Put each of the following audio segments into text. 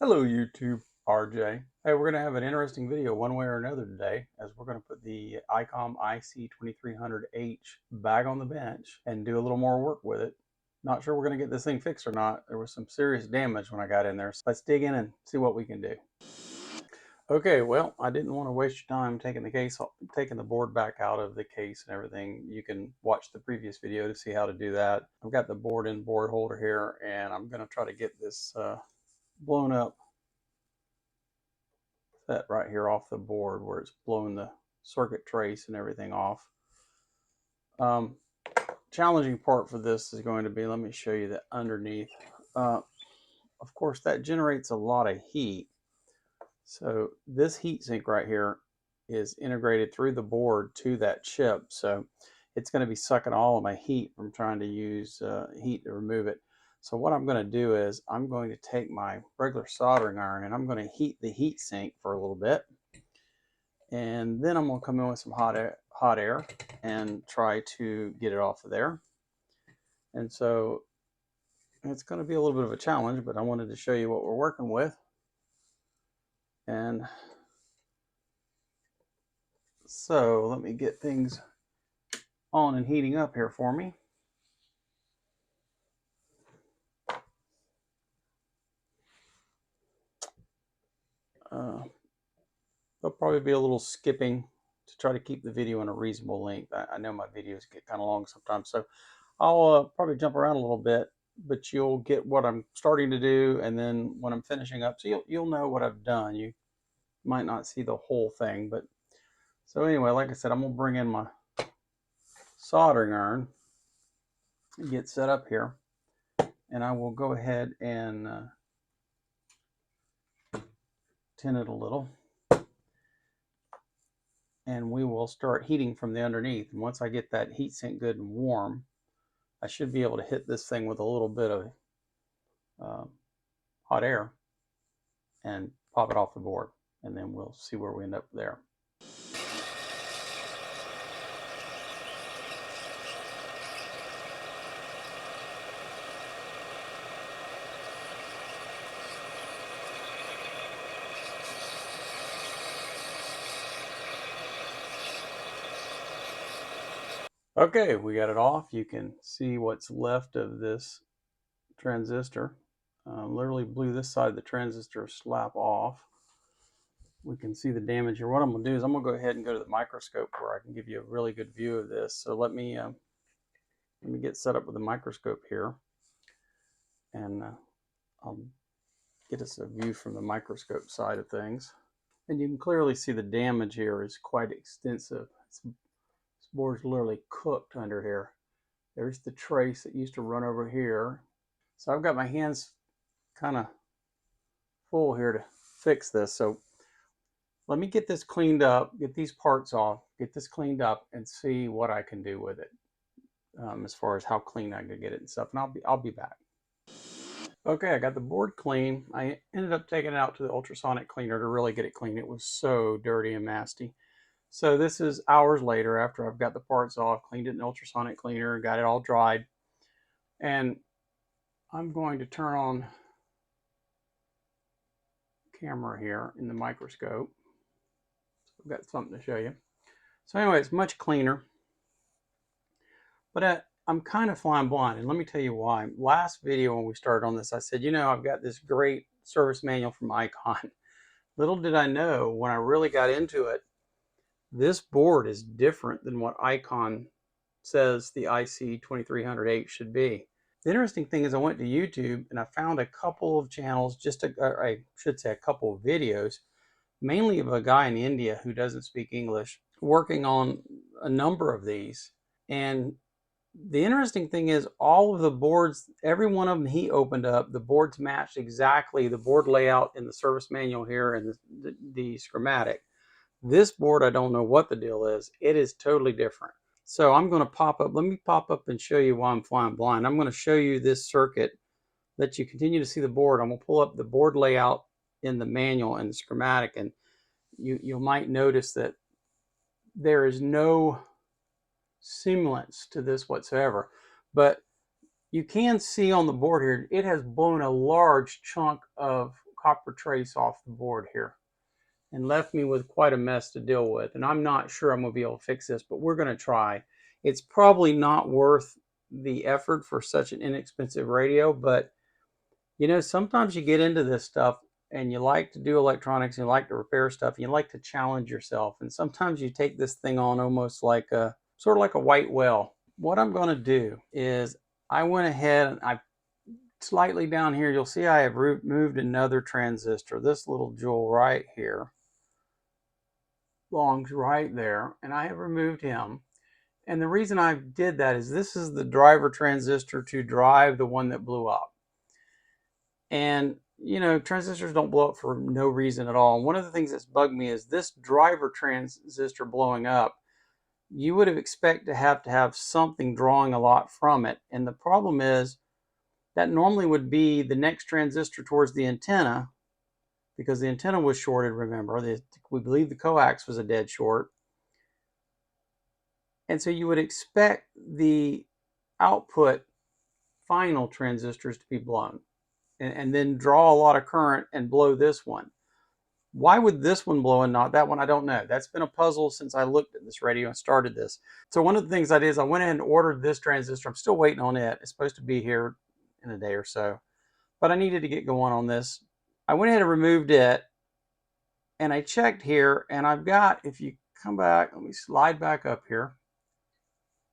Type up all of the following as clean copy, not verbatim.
Hello YouTube, RJ. Hey, we're going to have an interesting video one way or another today as we're going to put the Icom IC2300H back on the bench and do a little more work with it. Not sure we're going to get this thing fixed or not. There was some serious damage when I got in there. So let's dig in and see what we can do. Okay, well, I didn't want to waste your time taking the board back out of the case and everything. You can watch the previous video to see how to do that. I've got the board holder here, and I'm going to try to get this blown up that right here off the board where it's blowing the circuit trace and everything off. Challenging part for this is going to be, let me show you the underneath. Of course, that generates a lot of heat. So this heat sink right here is integrated through the board to that chip. So it's going to be sucking all of my heat from trying to use heat to remove it. So what I'm going to do is I'm going to take my regular soldering iron and I'm going to heat the heat sink for a little bit. And then I'm going to come in with some hot air and try to get it off of there. And so it's going to be a little bit of a challenge, but I wanted to show you what we're working with. And so let me get things on and heating up here for me. There'll probably be a little skipping to try to keep the video in a reasonable length. I know my videos get kind of long sometimes, so I'll probably jump around a little bit, but you'll get what I'm starting to do, and then when I'm finishing up, so you'll know what I've done. You might not see the whole thing, but so anyway, like I said, I'm gonna bring in my soldering iron and get set up here, and I will go ahead and tin it a little, and we will start heating from the underneath. And once I get that heat sink good and warm, I should be able to hit this thing with a little bit of hot air and pop it off the board, and then we'll see where we end up there. Okay, we got it off. You can see what's left of this transistor. Literally blew this side of the transistor slap off. We can see the damage here. What I'm going to do is I'm going to go ahead and go to the microscope where I can give you a really good view of this. So let me get set up with the microscope here, and I'll get us a view from the microscope side of things. And you can clearly see the damage here is quite extensive. This board's literally cooked under here. There's the trace that used to run over here. So I've got my hands kind of full here to fix this. So let me get this cleaned up, get these parts off, get this cleaned up, and see what I can do with it as far as how clean I can get it and stuff. And I'll be back. Okay, I got the board clean. I ended up taking it out to the ultrasonic cleaner to really get it clean. It was so dirty and nasty. So this is hours later after I've got the parts off, cleaned it in the ultrasonic cleaner, got it all dried. And I'm going to turn on camera here in the microscope. So I've got something to show you. So anyway, it's much cleaner. But I'm kind of flying blind, and let me tell you why. Last video when we started on this, I said, you know, I've got this great service manual from Icom. Little did I know when I really got into it, this board is different than what Icom says the IC2300H should be. The interesting thing is I went to YouTube and I found a couple of channels, I should say a couple of videos, mainly of a guy in India who doesn't speak English, working on a number of these. And the interesting thing is all of the boards, every one of them he opened up, the boards matched exactly the board layout in the service manual here and the schematic. This board, I don't know what the deal is. It is totally different. So I'm going to pop up, let me pop up and show you why I'm flying blind. I'm going to show you this circuit, let you continue to see the board. I'm going to pull up the board layout in the manual and the schematic, and you might notice that there is no semblance to this whatsoever. But you can see on the board here, it has blown a large chunk of copper trace off the board here and left me with quite a mess to deal with. And I'm not sure I'm going to be able to fix this, but we're going to try. It's probably not worth the effort for such an inexpensive radio, but you know, sometimes you get into this stuff and you like to do electronics, and you like to repair stuff, and you like to challenge yourself. And sometimes you take this thing on almost like a, sort of like a white whale. What I'm going to do is I went ahead and I slightly down here, you'll see I have removed another transistor. This little jewel right here belongs right there, and I have removed him. And the reason I did that is this is the driver transistor to drive the one that blew up. And you know, transistors don't blow up for no reason at all. And one of the things that's bugged me is this driver transistor blowing up. You would have expected to have something drawing a lot from it. And the problem is that normally would be the next transistor towards the antenna, because the antenna was shorted, remember. We believe the coax was a dead short. And so you would expect the output final transistors to be blown and then draw a lot of current and blow this one. Why would this one blow and not that one? I don't know. That's been a puzzle since I looked at this radio and started this. So one of the things I did is I went ahead and ordered this transistor. I'm still waiting on it. It's supposed to be here in a day or so, but I needed to get going on this. I went ahead and removed it, and I checked here, and I've got, if you come back, let me slide back up here.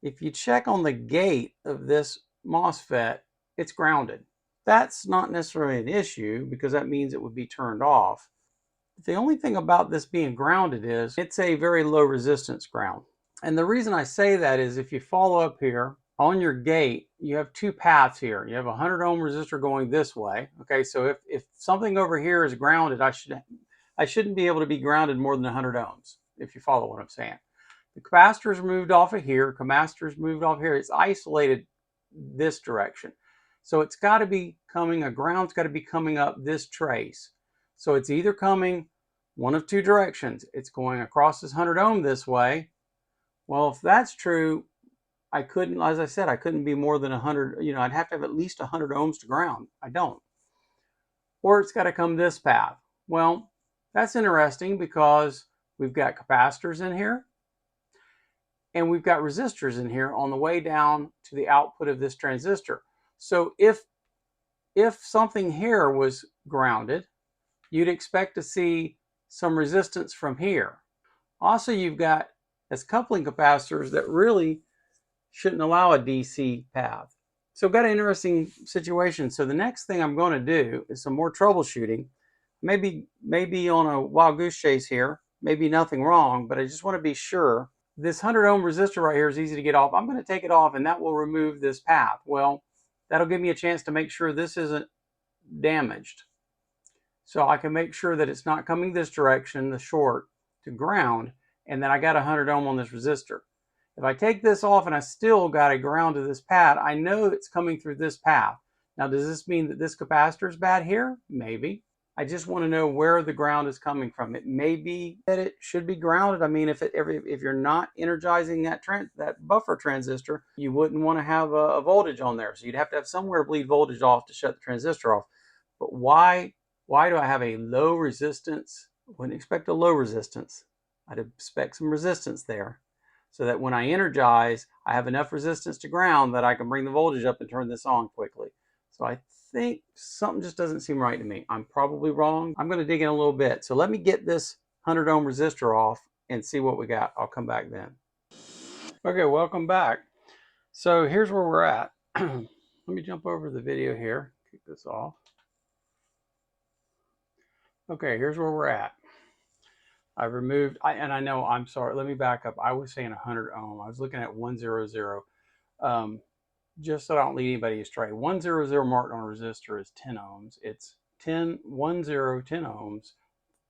If you check on the gate of this MOSFET, it's grounded. That's not necessarily an issue because that means it would be turned off. The only thing about this being grounded is it's a very low resistance ground. And the reason I say that is if you follow up here on your gate, you have two paths here. You have a 100 ohm resistor going this way. Okay, so if something over here is grounded, I shouldn't be able to be grounded more than 100 ohms, if you follow what I'm saying. The capacitor's moved off of here, capacitor's moved off here. It's isolated this direction. So it's got to be coming, a ground's got to be coming up this trace. So it's either coming one of two directions. It's going across this 100 ohm this way. Well, if that's true, I couldn't, as I said, I couldn't be more than 100, you know, I'd have to have at least 100 ohms to ground. I don't. Or it's got to come this path. Well, that's interesting because we've got capacitors in here and we've got resistors in here on the way down to the output of this transistor. So if something here was grounded, you'd expect to see some resistance from here. Also, you've got as coupling capacitors that really shouldn't allow a DC path. So I've got an interesting situation. So the next thing I'm going to do is some more troubleshooting. Maybe on a wild goose chase here, maybe nothing wrong, but I just want to be sure. This 100 ohm resistor right here is easy to get off. I'm going to take it off and that will remove this path. Well, that'll give me a chance to make sure this isn't damaged. So I can make sure that it's not coming this direction, the short, to ground, and then I got 100 ohm on this resistor. If I take this off and I still got a ground to this pad, I know it's coming through this path. Now, does this mean that this capacitor is bad here? Maybe. I just want to know where the ground is coming from. It may be that it should be grounded. I mean, if you're not energizing that buffer transistor, you wouldn't want to have a voltage on there. So you'd have to have somewhere to bleed voltage off to shut the transistor off. But why do I have a low resistance? I wouldn't expect a low resistance. I'd expect some resistance there so that when I energize, I have enough resistance to ground that I can bring the voltage up and turn this on quickly. So I think something just doesn't seem right to me. I'm probably wrong. I'm going to dig in a little bit. So let me get this 100 ohm resistor off and see what we got. I'll come back then. Okay, welcome back. So here's where we're at. Let me jump over the video here, kick this off. Okay, here's where we're at. I removed, and I know, I'm sorry, let me back up. I was saying 100 ohm. I was looking at 100. Just so I don't lead anybody astray. 100 marked on a resistor is 10 ohms. It's 10 ohms.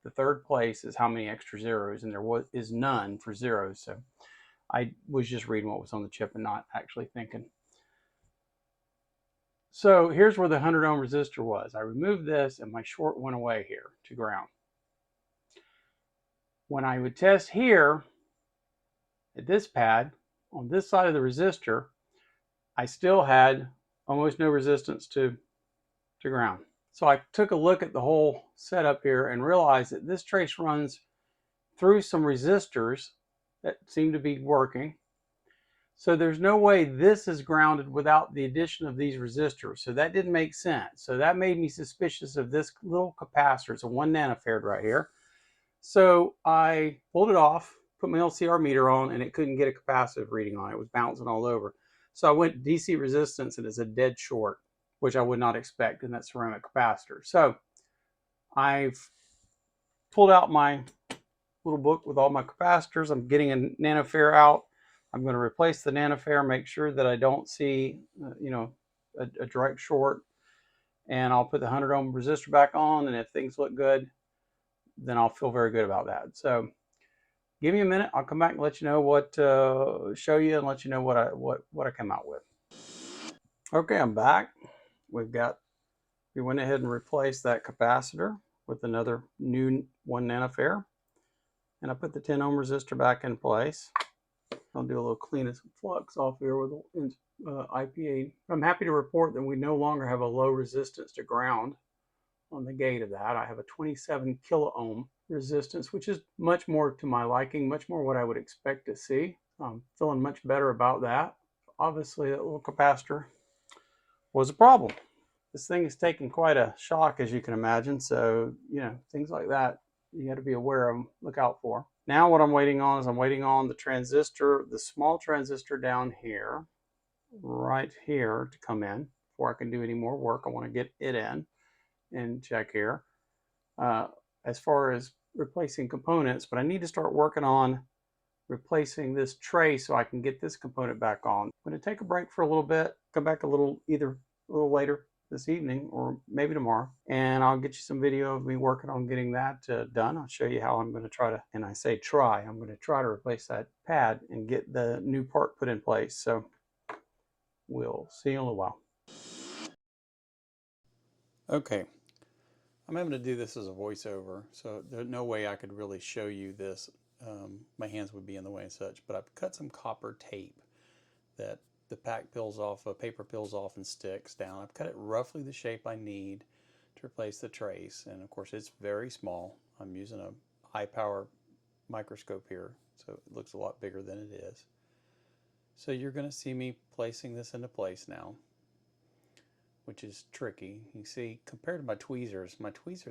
The third place is how many extra zeros, and there is none for zeros. So I was just reading what was on the chip and not actually thinking. So here's where the 100 ohm resistor was. I removed this and my short went away here to ground. When I would test here at this pad on this side of the resistor, I still had almost no resistance to ground. So I took a look at the whole setup here and realized that this trace runs through some resistors that seem to be working. So there's no way this is grounded without the addition of these resistors. So that didn't make sense. So that made me suspicious of this little capacitor. It's a 1 nanofarad right here. So I pulled it off, put my LCR meter on, and it couldn't get a capacitive reading on it. It was bouncing all over. So I went DC resistance, and it's a dead short, which I would not expect in that ceramic capacitor. So I've pulled out my little book with all my capacitors. I'm getting a nanofarad out. I'm going to replace the nanofarad, make sure that I don't see, a direct short, and I'll put the 100 ohm resistor back on. And if things look good, then I'll feel very good about that. So give me a minute. I'll come back and let you know what, show you and let you know what I come out with. Okay, I'm back. We went ahead and replaced that capacitor with another new 1 nanofarad. And I put the 10 ohm resistor back in place. I'll do a little clean of some flux off here with IPA. I'm happy to report that we no longer have a low resistance to ground on the gate of that. I have a 27 kilo ohm resistance, which is much more to my liking, much more what I would expect to see. I'm feeling much better about that. Obviously, that little capacitor was a problem. This thing is taking quite a shock, as you can imagine. So, things like that, you got to be aware of them, look out for. Now what I'm waiting on is I'm waiting on the transistor, the small transistor down here, right here, to come in before I can do any more work. I want to get it in and check here. As far as replacing components, but I need to start working on replacing this tray so I can get this component back on. I'm going to take a break for a little bit, come back either a little later this evening or maybe tomorrow, and I'll get you some video of me working on getting that done. I'll show you how I'm going to try to, and I say try, I'm going to try to replace that pad and get the new part put in place. So we'll see you in a little while. Okay, I'm having to do this as a voiceover, so there's no way I could really show you this. My hands would be in the way and such, but I've cut some copper tape that the paper peels off and sticks down. I've cut it roughly the shape I need to replace the trace, and of course it's very small. I'm using a high power microscope here, so it looks a lot bigger than it is. So you're going to see me placing this into place now, which is tricky. You see, compared to my tweezers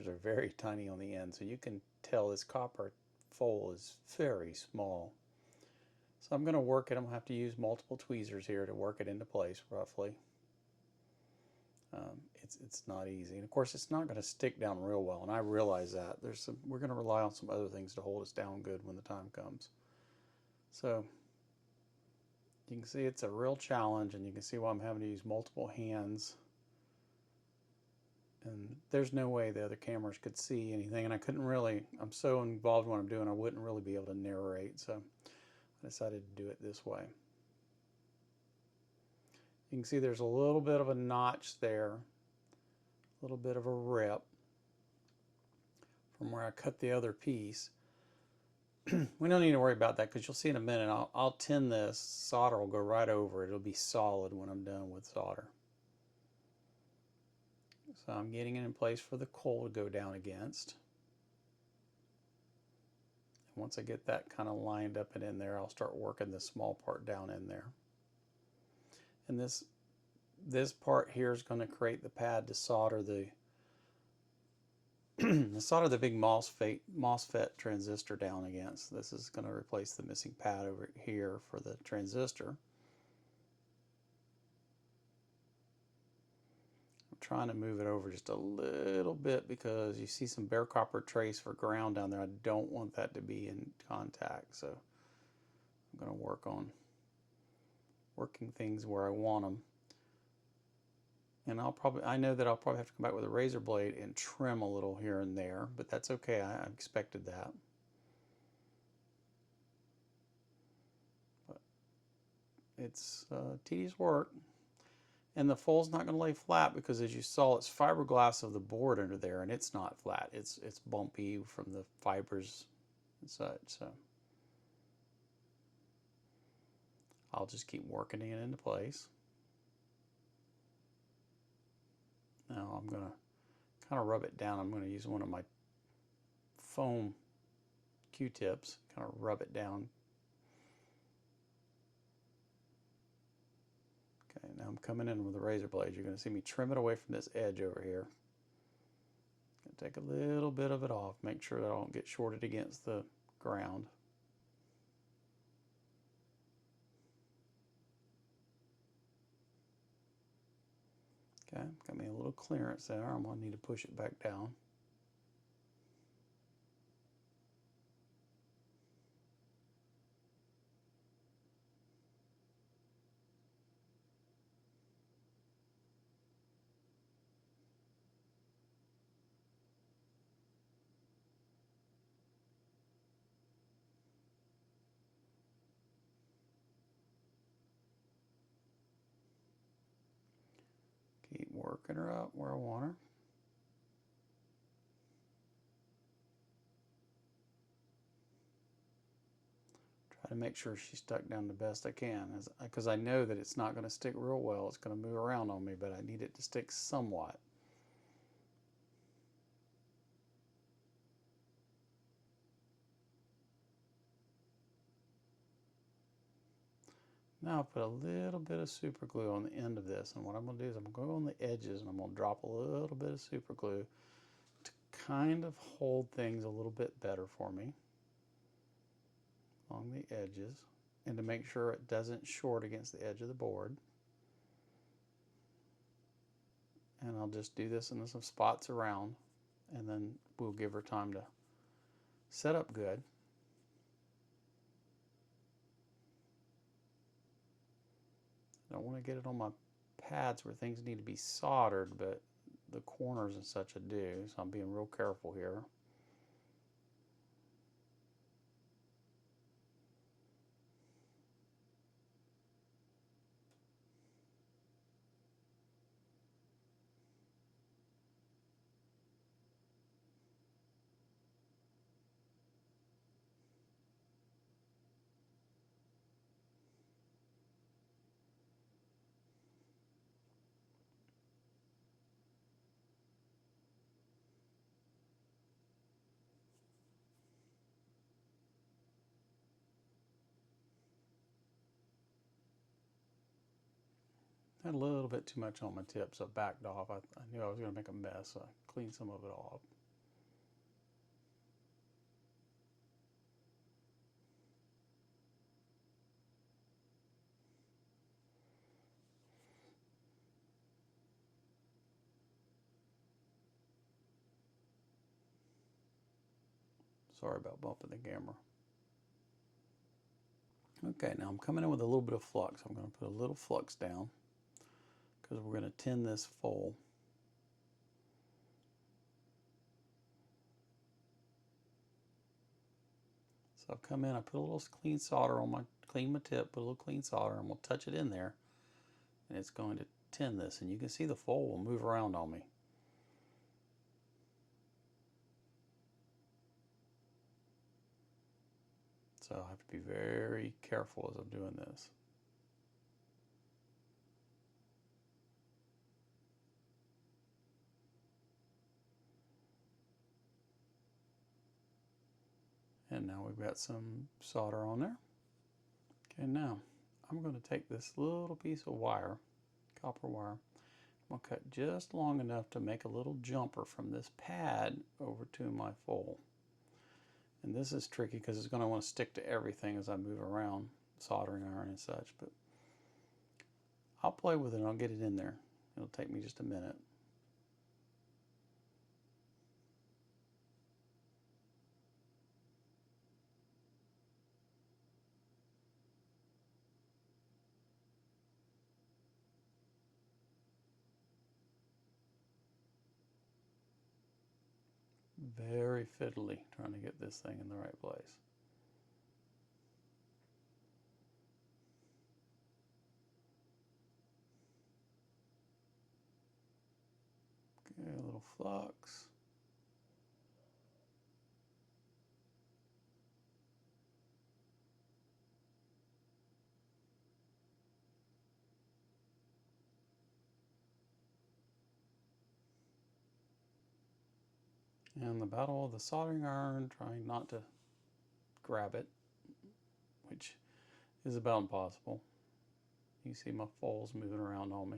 are very tiny on the end, so you can tell this copper foil is very small. So I'm going to work it. I'm going to have to use multiple tweezers here to work it into place roughly. It's not easy. And of course, it's not going to stick down real well, and I realize that. We're going to rely on some other things to hold us down good when the time comes. So you can see it's a real challenge, and you can see why I'm having to use multiple hands. And there's no way the other cameras could see anything, and I'm so involved in what I'm doing, I wouldn't really be able to narrate, so I decided to do it this way. You can see there's a little bit of a notch there, a little bit of a rip from where I cut the other piece. We don't need to worry about that because you'll see in a minute. I'll tin this. Solder will go right over it. It'll be solid when I'm done with solder. So I'm getting it in place for the coal to go down against. And once I get that kind of lined up and in there, I'll start working the small part down in there. And this part here is going to create the pad to solder the the big MOSFET transistor down against. This is going to replace the missing pad over here for the transistor. I'm trying to move it over just a little bit because you see some bare copper trace for ground down there. I don't want that to be in contact, so I'm going to work on working things where I want them. And I know that I'll probably have to come back with a razor blade and trim a little here and there, but that's okay. I expected that. But it's tedious work. And the foil's not going to lay flat because, as you saw, it's fiberglass of the board under there, and it's not flat. It's bumpy from the fibers and such. So I'll just keep working it into place. Now I'm going to kind of rub it down. I'm going to use one of my foam Q-tips, kind of rub it down. Okay, now I'm coming in with a razor blade. You're going to see me trim it away from this edge over here. Take a little bit of it off, make sure that I don't get shorted against the ground. Okay, got me a little clearance there. I'm going to need to push it back down. Keep working her up where I want her. Try to make sure she's stuck down the best I can, because I know that it's not going to stick real well. It's going to move around on me, but I need it to stick somewhat. Now I'll put a little bit of super glue on the end of this, and what I'm going to do is I'm going to go on the edges and I'm going to drop a little bit of super glue to kind of hold things a little bit better for me along the edges, and to make sure it doesn't short against the edge of the board. And I'll just do this in some spots around, and then we'll give her time to set up good. I don't want to get it on my pads where things need to be soldered, but the corners and such I do, so I'm being real careful here. Had a little bit too much on my tip, so I backed off. I knew I was going to make a mess, so I cleaned some of it off. Sorry about bumping the camera. Okay, now I'm coming in with a little bit of flux. I'm going to put a little flux down because we're going to tin this full. So I've come in, I put a little clean solder on my, clean my tip, put a little clean solder, and we'll touch it in there, and it's going to tin this, and you can see the foil will move around on me. So I have to be very careful as I'm doing this. And now we've got some solder on there. Okay, now I'm going to take this little piece of wire, copper wire, I'm going to cut just long enough to make a little jumper from this pad over to my foil. And this is tricky because it's going to want to stick to everything as I move around, soldering iron and such, but I'll play with it and I'll get it in there. It'll take me just a minute. Very fiddly trying to get this thing in the right place. Okay, a little flux. And the battle of the soldering iron, trying not to grab it, which is about impossible. You see my foils moving around on me.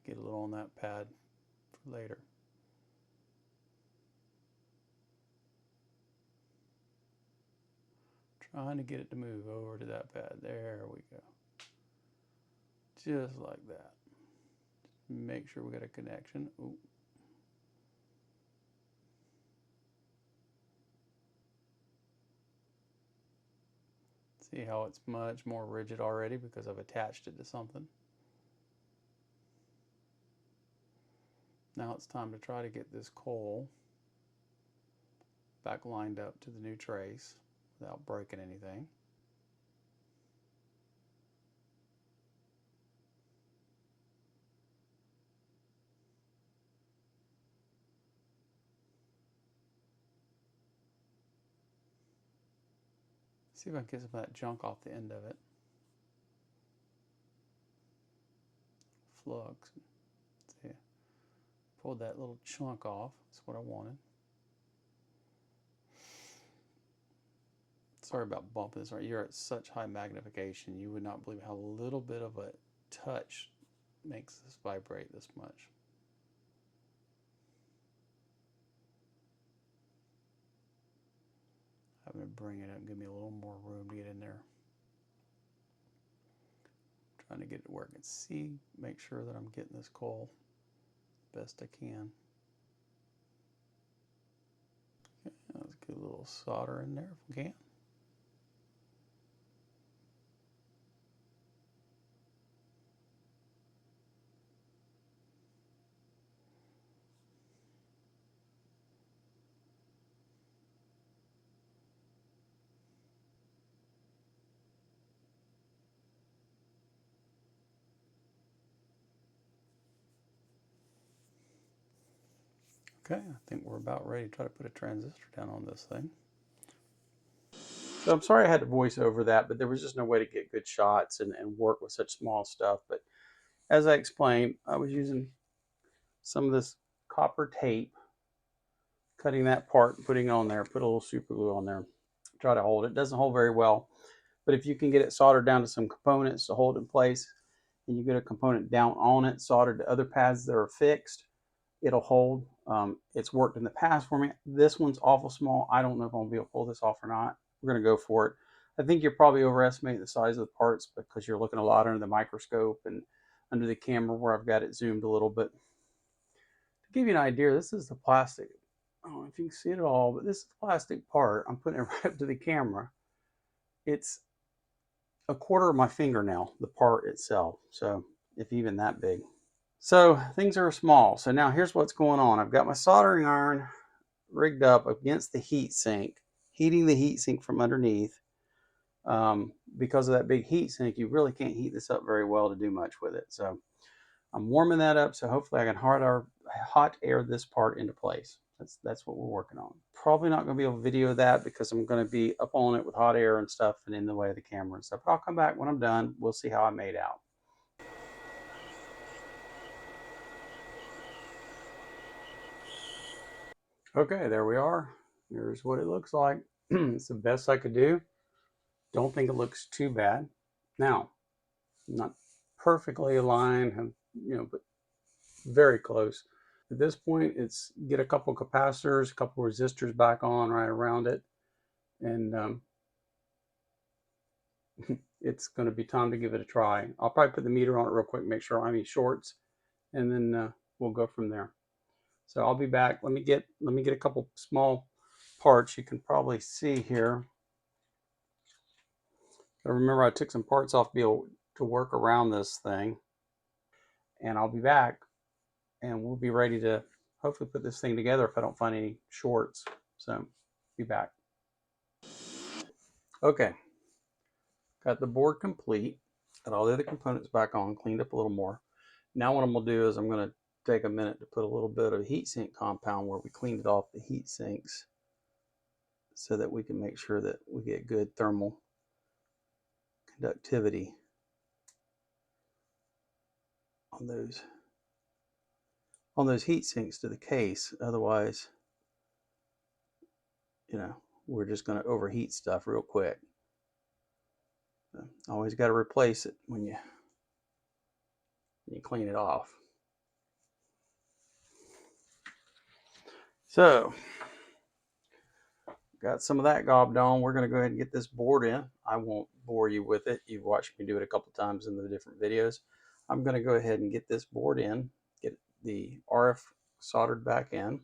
Get a little on that pad for later. Trying to get it to move over to that pad. There we go. Just like that. Make sure we got a connection. Ooh. See how it's much more rigid already because I've attached it to something. Now it's time to try to get this coil back lined up to the new trace without breaking anything. See if I can get some of that junk off the end of it. Flux. See, pulled that little chunk off. That's what I wanted. Sorry about bumping this. You're at such high magnification, you would not believe how little bit of a touch makes this vibrate this much. I'm going to bring it up and give me a little more room to get in there. Trying to get it to where I can see, make sure that I'm getting this coil best I can. Okay, let's get a little solder in there if we can. Okay, I think we're about ready to try to put a transistor down on this thing. So I'm sorry I had to voice over that, but there was just no way to get good shots and work with such small stuff. But as I explained, I was using some of this copper tape, cutting that part and putting it on there, put a little super glue on there, try to hold it. It doesn't hold very well, but if you can get it soldered down to some components to hold it in place, and you get a component down on it, soldered to other pads that are fixed, it'll hold. It's worked in the past for me. This one's awful small. I don't know if I'm gonna be able to pull this off or not. We're gonna go for it. I think you're probably overestimating the size of the parts because you're looking a lot under the microscope and under the camera where I've got it zoomed a little bit. To give you an idea, this is the plastic. I don't know if you can see it at all, but this is the plastic part. I'm putting it right up to the camera. It's a quarter of my fingernail, the part itself. So if even that big. So things are small. So now here's what's going on. I've got my soldering iron rigged up against the heat sink, heating the heat sink from underneath. Because of that big heat sink, you really can't heat this up very well to do much with it. So I'm warming that up, so hopefully I can hot air this part into place. That's what we're working on. Probably not going to be able to video that because I'm going to be up on it with hot air and stuff and in the way of the camera and stuff. But I'll come back when I'm done. We'll see how I made out. Okay, there we are. Here's what it looks like. It's the best I could do. Don't think it looks too bad. Now, not perfectly aligned, but very close. At this point, it's get a couple capacitors, a couple resistors back on right around it, and it's going to be time to give it a try. I'll probably put the meter on it real quick, make sure I don't have any shorts, and then we'll go from there. So I'll be back. Let me get a couple small parts. You can probably see here. I remember I took some parts off to be able to work around this thing, and I'll be back, and we'll be ready to hopefully put this thing together if I don't find any shorts. So be back. Okay, got the board complete. Got all the other components back on, cleaned up a little more. Now what I'm gonna do is I'm gonna take a minute to put a little bit of heatsink compound where we cleaned it off the heat sinks so that we can make sure that we get good thermal conductivity on those heat sinks to the case. Otherwise, you know, we're just going to overheat stuff real quick. So always got to replace it when you clean it off. So got some of that gobbed on. We're going to go ahead and get this board in. I won't bore you with it. You've watched me do it a couple times in the different videos. I'm going to go ahead and get this board in, get the RF soldered back in,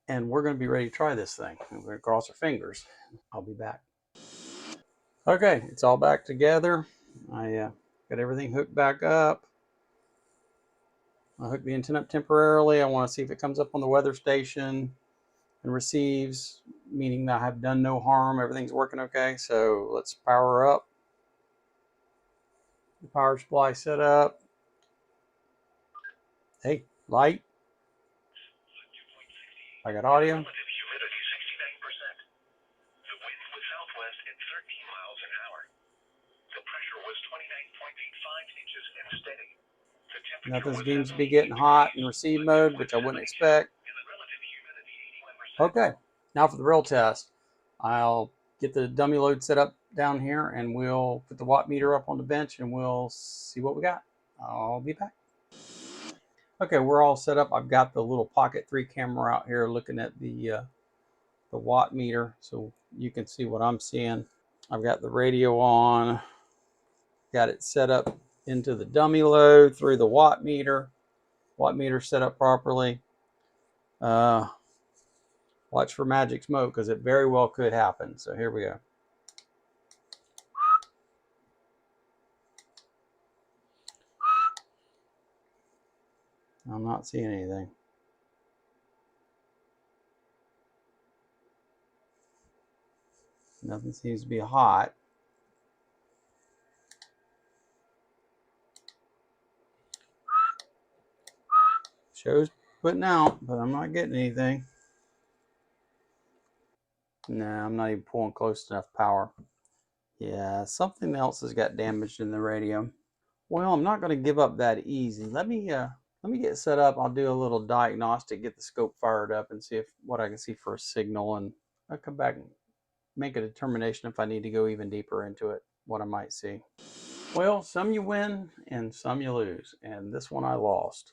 and we're going to be ready to try this thing. We're going to cross our fingers. I'll be back. Okay, it's all back together. I got everything hooked back up. I hooked the antenna up temporarily. I want to see if it comes up on the weather station and receives, meaning that I have done no harm. Everything's working okay. So let's power up. The power supply set up. Hey, light. I got audio. Nothing seems to be getting hot in receive mode, which I wouldn't expect. Okay, now for the real test. I'll get the dummy load set up down here and we'll put the watt meter up on the bench and we'll see what we got. I'll be back. Okay, we're all set up. I've got the little Pocket 3 camera out here looking at the watt meter so you can see what I'm seeing. I've got the radio on, got it set up into the dummy load through the watt meter. Watt meter set up properly. Watch for magic smoke because it very well could happen. So here we go. I'm not seeing anything. Nothing seems to be hot. Show's putting out, but I'm not getting anything. No, I'm not even pulling close enough power. Yeah, something else has got damaged in the radio. Well, I'm not going to give up that easy. Let me get set up. I'll do a little diagnostic, get the scope fired up, and see what I can see for a signal, and I'll come back and make a determination if I need to go even deeper into it, what I might see. Well, some you win and some you lose, and this one I lost.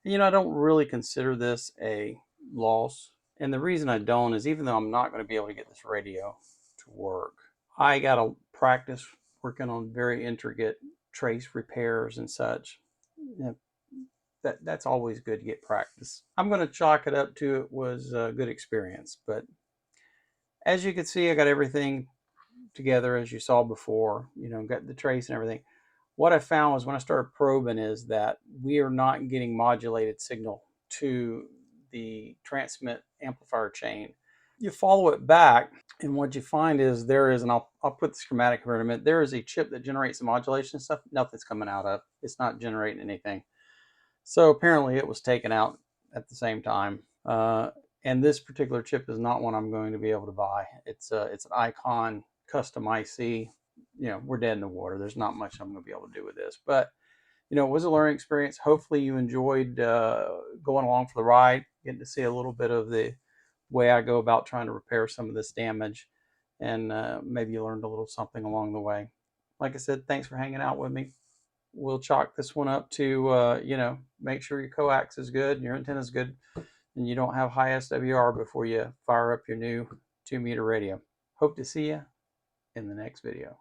You know, I don't really consider this a loss, and the reason I don't is even though I'm not going to be able to get this radio to work, I got to practice working on very intricate trace repairs and such. You know, that's always good to get practice. I'm going to chalk it up to it was a good experience, but as you can see, I got everything together as you saw before, you know, got the trace and everything. What I found was when I started probing is that we are not getting modulated signal to the transmit amplifier chain. You follow it back, and what you find is there is, and I'll put the schematic here in a minute, there is a chip that generates the modulation stuff. Nothing's coming out of. It's not generating anything. So apparently it was taken out at the same time. And this particular chip is not one I'm going to be able to buy. It's an Icom custom IC. You know, we're dead in the water. There's not much I'm going to be able to do with this. But, you know, it was a learning experience. Hopefully you enjoyed going along for the ride, getting to see a little bit of the way I go about trying to repair some of this damage. And maybe you learned a little something along the way. Like I said, thanks for hanging out with me. We'll chalk this one up to, you know, make sure your coax is good and your antenna is good and you don't have high SWR before you fire up your new 2-meter radio. Hope to see you in the next video.